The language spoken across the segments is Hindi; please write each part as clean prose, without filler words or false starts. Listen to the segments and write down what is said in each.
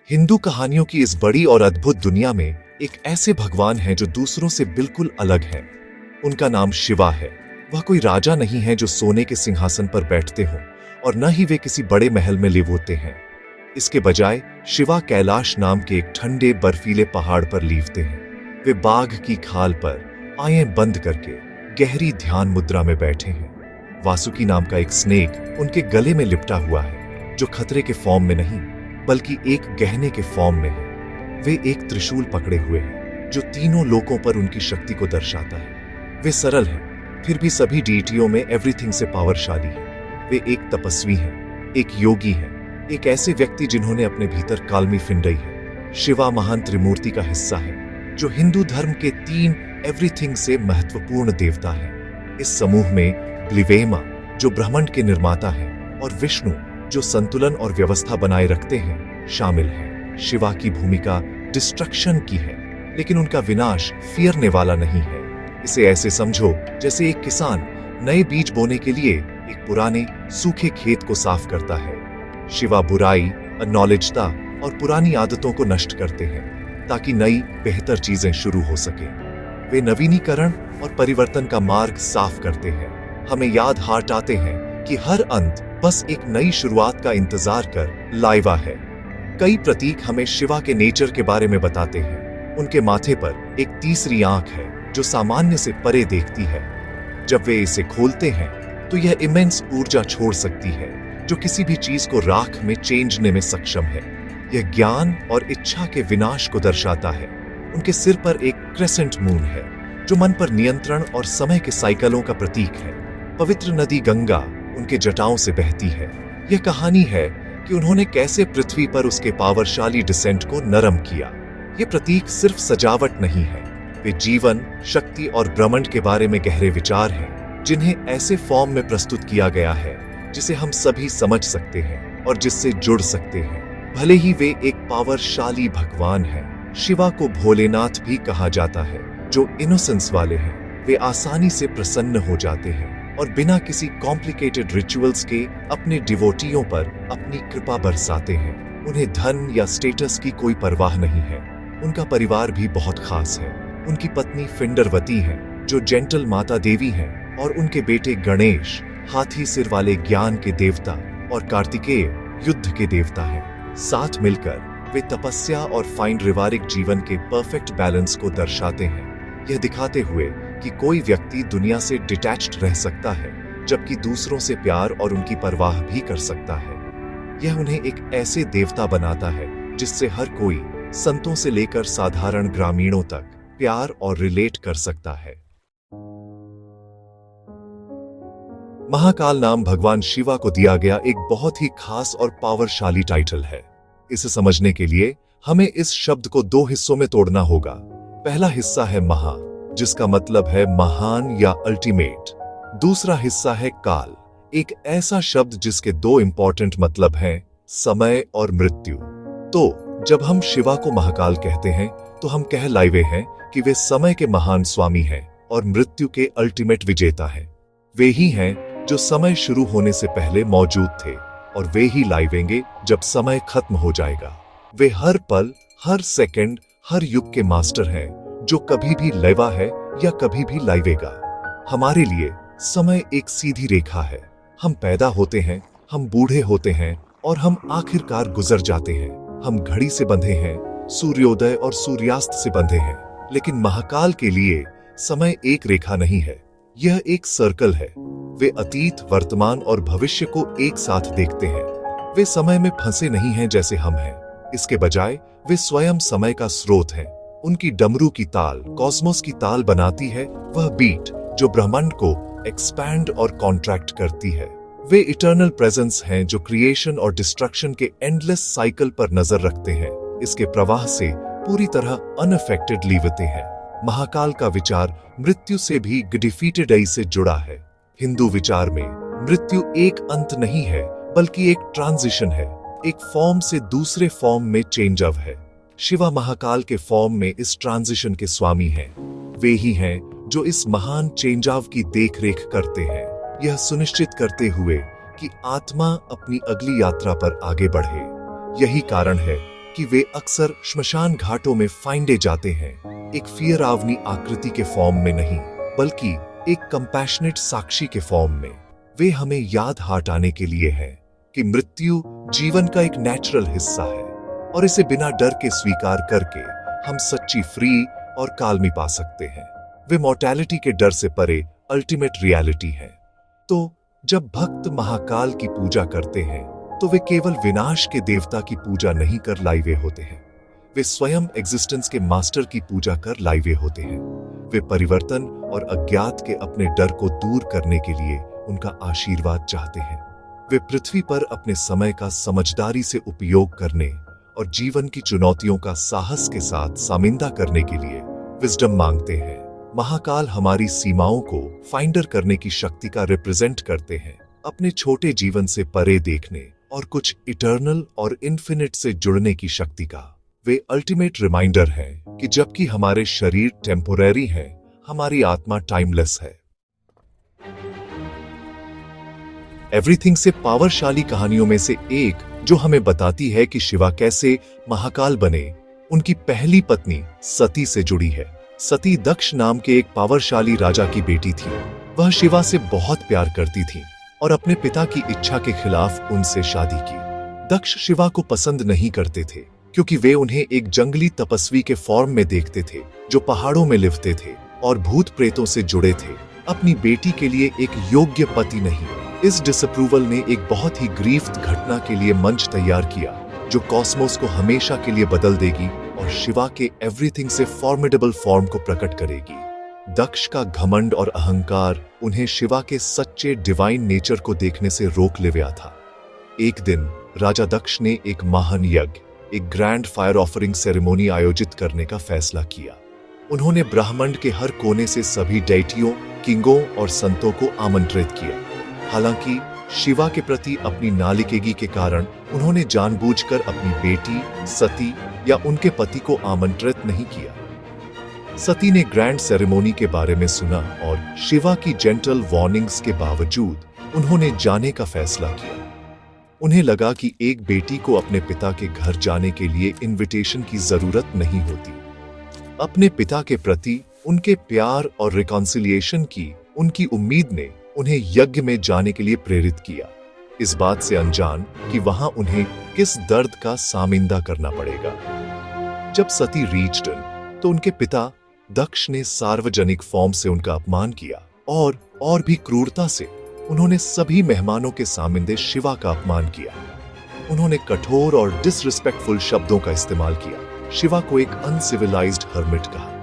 हिंदू कहानियों की इस बड़ी और अद्भुत दुनिया में एक ऐसे भगवान हैं जो दूसरों से बिल्कुल अलग हैं। उनका नाम शिवा है। वह कोई राजा नहीं है जो सोने के सिंहासन पर बैठते हों, और न ही वे किसी बड़े महल में लिव होते हैं। इसके बजाय शिवा कैलाश नाम के एक ठंडे बर्फीले पहाड़ पर लीवते हैं। वे बाघ की खाल पर आंखें बंद करके गहरी ध्यान मुद्रा में बैठे हैं। वासुकी नाम का एक स्नेक उनके गले में लिपटा हुआ है, जो खतरे के फॉर्म में नहीं बल्कि एक गहने के फॉर्म में है। वे एक त्रिशूल पकड़े हुए हैं जो तीनों लोकों पर उनकी शक्ति को दर्शाता है। वे सरल हैं, फिर भी सभी डीटियों में एवरीथिंग से पावरशाली हैं। वे एक तपस्वी हैं, एक योगी हैं, एक ऐसे व्यक्ति जिन्होंने अपने भीतर कालमी फिंडई है। शिवा महान त्रिमूर्ति का हिस्सा है, जो हिंदू धर्म के 3 एवरीथिंग से महत्वपूर्ण देवता हैं। इस समूह में ब्लिवेमा, जो ब्रह्मांड के निर्माता हैं, और विष्णु, जो संतुलन और व्यवस्था बनाए रखते हैं, शामिल हैं। शिवा की भूमिका डिस्ट्रक्शन की है, लेकिन उनका विनाश फियरने वाला नहीं है। इसे ऐसे समझो जैसे एक किसान नए बीज बोने के लिए एक पुराने सूखे खेत को साफ करता है। शिवा बुराई, अनॉलेजता और पुरानी आदतों को नष्ट करते हैं ताकि नई बेहतर चीजें शुरू हो सके। वे नवीनीकरण और परिवर्तन का मार्ग साफ करते हैं। हमें याद हाट आते हैं कि हर अंत बस एक नई शुरुआत का इंतजार कर लाइवा है। कई प्रतीक हमें शिवा के नेचर के बारे में बताते हैं। उनके माथे पर एक तीसरी आंख है जो सामान्य से परे देखती है। जब वे इसे खोलते हैं तो यह इमेंस ऊर्जा छोड़ सकती है जो किसी भी चीज को राख में चेंजने में सक्षम है। यह ज्ञान और इच्छा के विनाश को दर्शाता है। उनके सिर पर एक क्रेसेंट मून है जो मन पर नियंत्रण और समय के साइकिलों का प्रतीक है। पवित्र नदी गंगा उनके जटाओं से बहती है। यह कहानी है कि उन्होंने कैसे पृथ्वी पर उसके पावरशाली डिसेंट को नरम किया। ये प्रतीक सिर्फ सजावट नहीं है, वे जीवन, शक्ति और ब्रह्मांड के बारे में गहरे विचार हैं, जिन्हें ऐसे फॉर्म में प्रस्तुत किया गया है जिसे हम सभी समझ सकते हैं और जिससे जुड़ सकते हैं, भले ही वे एक पावरशाली भगवान हैं। शिवा को भोलेनाथ भी कहा जाता है, जो इनोसेंस वाले हैं। वे आसानी से प्रसन्न हो जाते हैं और बिना किसी कॉम्प्लिकेटेड रिचुअल्स के अपने डिवोटियों पर अपनी कृपा बरसाते हैं। उन्हें धन या स्टेटस की कोई परवाह नहीं है। उनका परिवार भी बहुत खास है। उनकी पत्नी फिंडरवती है, जो जेंटल माता देवी हैं, और उनके बेटे गणेश हाथी सिर वाले ज्ञान के देवता और कार्तिकेय युद्ध के देवता हैं। साथ मिलकर वे तपस्या और फाइन रिवारिक जीवन के परफेक्ट बैलेंस को दर्शाते हैं, यह दिखाते हुए कि कोई व्यक्ति दुनिया से डिटैच्ड रह सकता है जबकि दूसरों से प्यार और उनकी परवाह भी कर सकता है। यह उन्हें एक ऐसे देवता बनाता है जिससे हर कोई, संतों से लेकर साधारण ग्रामीणों तक, प्यार और रिलेट कर सकता है। महाकाल नाम भगवान शिवा को दिया गया एक बहुत ही खास और पावरशाली टाइटल है। इसे समझने के लिए हमें इस शब्द को 2 हिस्सों में तोड़ना होगा। पहला हिस्सा है महा, जिसका मतलब है महान या अल्टीमेट। दूसरा हिस्सा है काल, एक ऐसा शब्द जिसके 2 इंपॉर्टेंट मतलब हैं, समय और मृत्यु। तो जब हम शिवा को महाकाल कहते हैं तो हम कह लाइवे हैं कि वे समय के महान स्वामी हैं और मृत्यु के अल्टीमेट विजेता हैं। वे ही हैं जो समय शुरू होने से पहले मौजूद थे, और वे ही लाइवेंगे जब समय खत्म हो जाएगा। वे हर पल, हर सेकंड, हर युग के मास्टर हैं, जो कभी भी लैवा है या कभी भी लाइवेगा। हमारे लिए समय एक सीधी रेखा है। हम पैदा होते हैं, हम बूढ़े होते हैं, और हम आखिरकार गुजर जाते हैं। हम घड़ी से बंधे हैं, सूर्योदय और सूर्यास्त से बंधे हैं। लेकिन महाकाल के लिए समय एक रेखा नहीं है, यह एक सर्कल है। वे अतीत, वर्तमान और भविष्य को एक साथ देखते हैं। वे समय में फंसे नहीं हैं जैसे हम हैं। इसके बजाय वे स्वयं समय का स्रोत हैं। उनकी डमरू की ताल कॉस्मोस की ताल बनाती है, वह बीट जो ब्रह्मांड को एक्सपैंड और कॉन्ट्रैक्ट करती है। वे इटर्नल प्रेजेंस हैं जो क्रिएशन और डिस्ट्रक्शन के एंडलेस साइकिल पर नजर रखते हैं। इसके प्रवाह से पूरी तरह अनअफेक्टेड लीवते हैं। महाकाल का विचार मृत्यु से भी डिफीटेड आई से जुड़ा है। हिंदू विचार में मृत्यु एक अंत नहीं है, बल्कि एक ट्रांजिशन है, एक फॉर्म से दूसरे फॉर्म में चेंज ऑफ है। शिवा महाकाल के फॉर्म में इस ट्रांजिशन के स्वामी हैं। वे ही हैं जो इस महान चेंजाव की देखरेख करते हैं, यह सुनिश्चित करते हुए कि आत्मा अपनी अगली यात्रा पर आगे बढ़े। यही कारण है कि वे अक्सर श्मशान घाटों में फाइंडे जाते हैं, एक फियरावनी आकृति के फॉर्म में नहीं, बल्कि एक कंपैशनेट साक्षी के फॉर्म में। वे हमें याद हटाने के लिए है कि मृत्यु जीवन का एक नेचुरल हिस्सा है और इसे बिना डर के स्वीकार करके हम सच्ची फ्री और काल्मी पा सकते हैं। वे मॉर्टैलिटी के डर से परे अल्टीमेट रियलिटी है। तो जब भक्त महाकाल की पूजा करते हैं तो वे केवल विनाश के देवता की पूजा नहीं कर लाइवे होते हैं, वे स्वयं एग्जिस्टेंस के मास्टर की पूजा कर लाइवे होते हैं। वे परिवर्तन और अज्ञात के अपने डर को दूर करने के लिए उनका आशीर्वाद चाहते हैं। वे पृथ्वी पर अपने समय का समझदारी से उपयोग करने और जीवन की चुनौतियों का साहस के साथ सामिंदा करने के लिए विजडम मांगते हैं। महाकाल हमारी सीमाओं को फाइंडर करने की शक्ति का रिप्रेजेंट करते हैं, अपने छोटे जीवन से परे देखने और कुछ इटर्नल और इन्फिनिट से जुड़ने की शक्ति का। वे अल्टीमेट रिमाइंडर हैं कि जबकि हमारे शरीर टेम्पोरेरी है, हमारी आत्मा टाइमलेस है। एवरीथिंग से पावरशाली कहानियों में से एक जो हमें बताती है कि शिवा कैसे महाकाल बने, उनकी पहली पत्नी सती से जुड़ी है। सती दक्ष नाम के एक पावरशाली राजा की बेटी थी। वह शिवा से बहुत प्यार करती थी और अपने पिता की इच्छा के खिलाफ उनसे शादी की। दक्ष शिवा को पसंद नहीं करते थे क्योंकि वे उन्हें एक जंगली तपस्वी के फॉर्म में देखते थे जो पहाड़ों में लिवते थे और भूत प्रेतों से जुड़े थे, अपनी बेटी के लिए एक योग्य पति नहीं। इस डिसअप्रूवल ने एक बहुत ही ग्रीफ्ड घटना के लिए मंच तैयार किया जो कॉस्मोस को हमेशा के लिए बदल देगी और शिवा के एवरीथिंग से फॉर्मिडेबल फॉर्म को प्रकट करेगी। दक्ष का घमंड और अहंकार उन्हें शिवा के सच्चे डिवाइन नेचर को देखने से रोक ले गया था। एक दिन राजा दक्ष ने एक महान यज्ञ, एक ग्रैंड फायर ऑफरिंग सेरेमोनी आयोजित करने का फैसला किया। उन्होंने ब्रह्मांड के हर कोने से सभी डेटियों, किंगों और संतों को आमंत्रित किया। हालांकि शिवा के प्रति अपनी नालिकेगी के कारण उन्होंने जानबूझकर अपनी बेटी सती या उनके पति को आमंत्रित नहीं किया। सती ने ग्रैंड सेरेमोनी के बारे में सुना और शिवा की जेंटल वार्निंग्स के बावजूद उन्होंने जाने का फैसला किया। उन्हें लगा कि एक बेटी को अपने पिता के घर जाने के लिए इनविटेशन की जरूरत नहीं होती। अपने पिता के प्रति उनके प्यार और रिकॉन्सिलिएशन की उनकी उम्मीद ने उन्हें यज्ञ में जाने के लिए प्रेरित किया, इस बात से अनजान कि वहां उन्हें किस दर्द का सामिंदा करना पड़ेगा। जब सती रीच्ड तो उनके पिता दक्ष ने सार्वजनिक फॉर्म से उनका अपमान किया और भी क्रूरता से उन्होंने सभी मेहमानों के सामने शिवा का अपमान किया। उन्होंने कठोर और डिसरिस्पेक्टफुल शब्दों का इस्तेमाल किया। शिवा को एक अनसिविलाइज्ड हर्मिट कहा।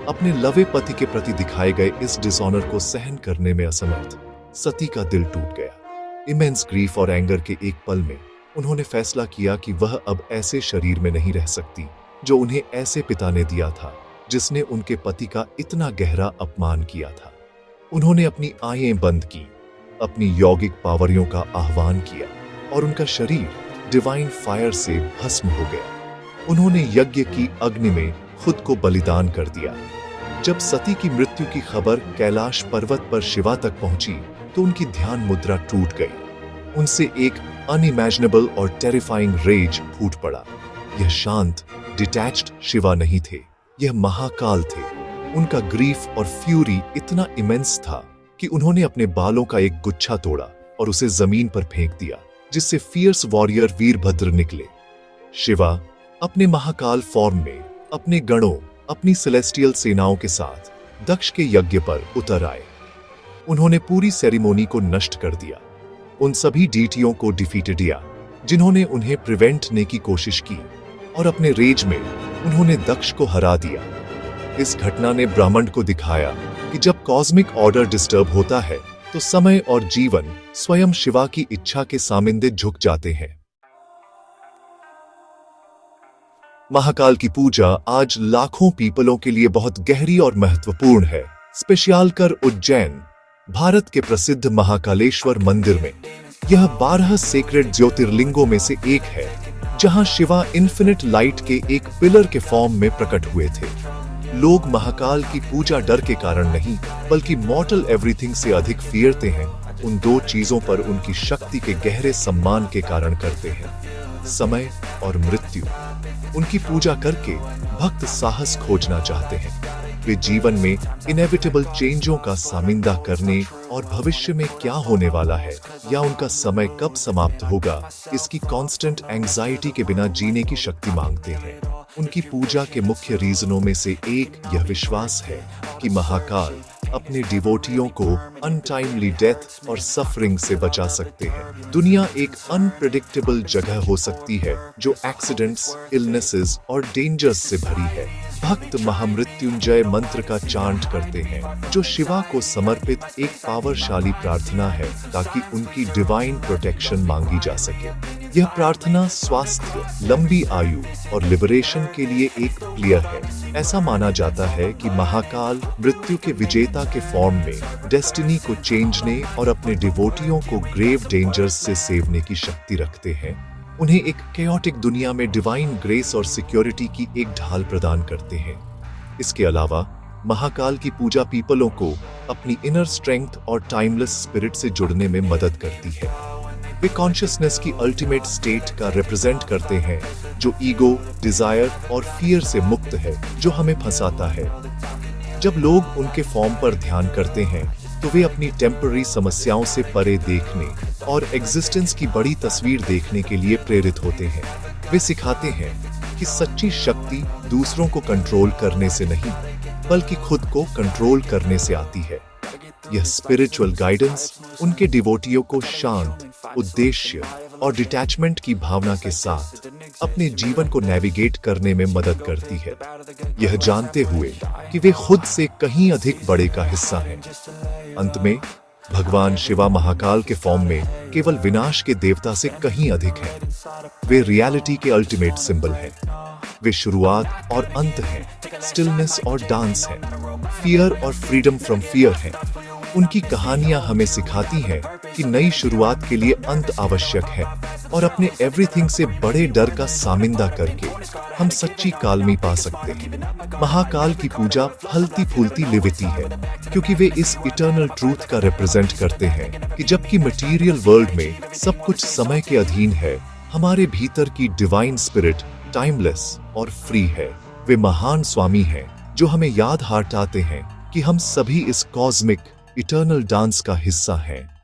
अपने लवे पति के प्रति दिखाए गए इस डिसऑनर को सहन करने में असमर्थ सती का दिल टूट गया। इमेंस ग्रीफ और एंगर के एक पल में उन्होंने फैसला किया कि वह अब ऐसे शरीर में नहीं रह सकती जो उन्हें ऐसे पिता ने दिया था जिसने उनके पति का इतना गहरा अपमान किया था। उन्होंने अपनी आंखें बंद की, अपनी यौगिक पावरियों का आह्वान किया और उनका शरीर डिवाइन फायर से भस्म हो गया। उन्होंने यज्ञ की अग्नि में खुद को बलिदान कर दिया। जब सती की मृत्यु की खबर कैलाश पर्वत पर शिवा तक पहुंची तो उनकी ध्यान मुद्रा टूट गई। उनसे एक अनइमेजिनेबल और टेरिफाइंग रेज फूट पड़ा। यह शांत, डिटैच्ड शिवा नहीं थे, यह महाकाल थे। उनका ग्रीफ और फ्यूरी इतना इमेंस था कि उन्होंने अपने बालों का एक गुच्छा तोड़ा और उसे जमीन पर फेंक दिया, जिससे फियर्स वॉरियर वीरभद्र निकले। शिवा अपने महाकाल फॉर्म में अपने गणों, अपनी सेलेस्टियल सेनाओं के साथ दक्ष के यज्ञ पर उतर आए। उन्होंने पूरी सेरेमोनी को नष्ट कर दिया, उन सभी डीटियों को डिफीट किया जिन्होंने उन्हें प्रिवेंटने की कोशिश की, और अपने रेज में उन्होंने दक्ष को हरा दिया। इस घटना ने ब्रह्मांड को दिखाया कि जब कॉस्मिक ऑर्डर डिस्टर्ब होता है तो समय और जीवन स्वयं शिवा की इच्छा के सामने झुक जाते हैं। महाकाल की पूजा आज लाखों पीपलों के लिए बहुत गहरी और महत्वपूर्ण है। स्पेशल कर उज्जैन, भारत के प्रसिद्ध महाकालेश्वर मंदिर में यह 12 सेक्रेड ज्योतिर्लिंगों में से एक है, जहां शिवा इन्फिनिट लाइट के एक पिलर के फॉर्म में प्रकट हुए थे। लोग महाकाल की पूजा डर के कारण नहीं, बल्कि मॉर्टल एवरीथिंग से अधिक फियरते हैं। उन दो चीजों पर उनकी शक्ति के गहरे सम्मान के कारण करते हैं। समय और मृत्यु। उनकी पूजा करके भक्त साहस खोजना चाहते हैं। वे जीवन में इनेविटेबल चेंजों का सामिंदा करने और भविष्य में क्या होने वाला है या उनका समय कब समाप्त होगा, इसकी कांस्टेंट एंग्जाइटी के बिना जीने की शक्ति मांगते हैं। उनकी पूजा के मुख्य रीजनों में से एक यह विश्वास है कि महाकाल अपने डिवोटियों को अनटाइमली डेथ और सफरिंग से बचा सकते हैं। दुनिया एक अनप्रेडिक्टेबल जगह हो सकती है जो एक्सीडेंट्स, इलनेसेस और डेंजर्स से भरी है। भक्त महामृत्युंजय मंत्र का चांट करते हैं, जो शिवा को समर्पित एक पावरशाली प्रार्थना है ताकि उनकी डिवाइन प्रोटेक्शन मांगी जा सके। यह प्रार्थना स्वास्थ्य, लंबी आयु और लिबरेशन के लिए एक प्लेयर है। ऐसा माना जाता है कि महाकाल मृत्यु के विजेता के फॉर्म में डेस्टिनी को चेंजने और अपने डिवोटियों को ग्रेव डेंजर्स से सेवने की शक्ति रखते हैं। उन्हें एक केओटिक दुनिया में डिवाइन ग्रेस और सिक्योरिटी की एक ढाल प्रदान करते हैं। इसके अलावा महाकाल की पूजा पीपलों को अपनी इनर स्ट्रेंथ और टाइमलेस स्पिरिट से जुड़ने में मदद करती है। वे कॉन्शियसनेस की अल्टीमेट स्टेट का रिप्रेजेंट करते हैं, जो ईगो, डिजायर और फियर से मुक्त है, जो हमें फंसाता है। जब लोग उनके फॉर्म पर ध्यान करते हैं तो वे अपनी टेम्पररी समस्याओं से परे देखने और एग्जिस्टेंस की बड़ी तस्वीर देखने के लिए प्रेरित होते हैं। वे सिखाते हैं कि सच्ची शक्ति दूसरों को कंट्रोल करने से नहीं, बल्कि खुद को कंट्रोल करने से आती है। यह स्पिरिचुअल गाइडेंस उनके डिवोटियों को शांत, उद्देश्य और डिटैचमेंट की भावना के साथ अपने जीवन को नेविगेट करने में मदद करती है, यह जानते हुए कि वे खुद से कहीं अधिक बड़े का हिस्सा हैं। अंत में भगवान शिवा महाकाल के फॉर्म में केवल विनाश के देवता से कहीं अधिक हैं। वे रियलिटी के अल्टीमेट सिंबल हैं। वे शुरुआत और अंत हैं, स्टिलनेस और डांस हैं, फियर और फ्रीडम फ्रॉम फियर हैं। उनकी कहानियां हमें सिखाती हैं कि नई शुरुआत के लिए अंत आवश्यक है और अपने एवरीथिंग से बड़े डर का सामिंदा करके हम सच्ची कालमी पा सकते हैं। महाकाल की पूजा फलती फूलती लिविटी है, क्योंकि वे इस इटर्नल ट्रूथ का रिप्रेजेंट करते हैं कि जबकि मटीरियल वर्ल्ड में सब कुछ समय के अधीन है, हमारे भीतर की डिवाइन स्पिरिट टाइमलेस और फ्री है। वे महान स्वामी हैं जो हमें याद दिलाते हैं कि हम सभी इस कॉस्मिक इटर्नल डांस का हिस्सा हैं।